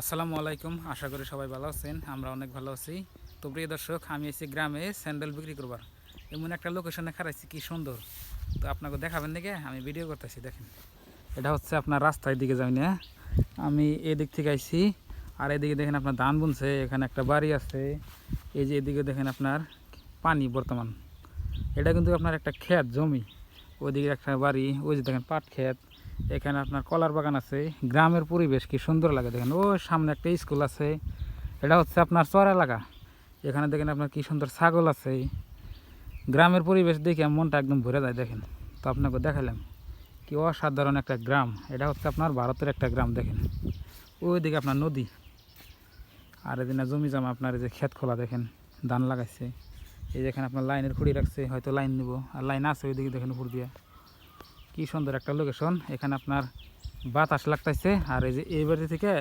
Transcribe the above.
আসসালামু আলাইকুম। আশা করি সবাই ভালো আছেন। আমরা অনেক ভালো আছি। তো প্রিয় দর্শক, আমি এসেছি গ্রামে স্যান্ডেল বিক্রি করবার। এমন একটা লোকেশনে খারাইছি, কি সুন্দর। তো আপনাকে দেখাবেন নাকি? আমি ভিডিও করতেছি, দেখেন। এটা হচ্ছে আপনার রাস্তার দিকে যাই না, আমি এদিক থেকে আইছি। আর এদিকে দেখেন আপনার ধান বুনছে, এখানে একটা বাড়ি আছে। এই যে এদিকে দেখেন আপনার পানি বর্তমান। এটা কিন্তু আপনার একটা ক্ষেত জমি। ওইদিকে একটা বাড়ি, ওই যে দেখেন পাট ক্ষেত। এখানে আপনার কলার বাগান আছে। গ্রামের পরিবেশ কি সুন্দর লাগে দেখেন। ও সামনে একটা স্কুল আছে। এটা হচ্ছে আপনার চর এলাকা। এখানে দেখেন আপনার কি সুন্দর ছাগল আছে। গ্রামের পরিবেশ দেখে মনটা একদম ভরে যায় দেখেন। তো আপনাকে দেখালাম কি অসাধারণ একটা গ্রাম। এটা হচ্ছে আপনার ভারতের একটা গ্রাম দেখেন। ওইদিকে আপনার নদী, আর এদিকে জমি জমা আপনার এই যে ক্ষেত খোলা দেখেন, ধান লাগাইছে। এই যে এখানে আপনার লাইনের খুঁড়ি রাখছে, হয়তো লাইন নিব। আর লাইন আছে ওইদিকে দেখেন উপর দিয়ে। কি সুন্দর একটা লোকেশন। এখানে আপনার বাতাস লাগতেছে। আর এই যে এই বাড়ি থেকে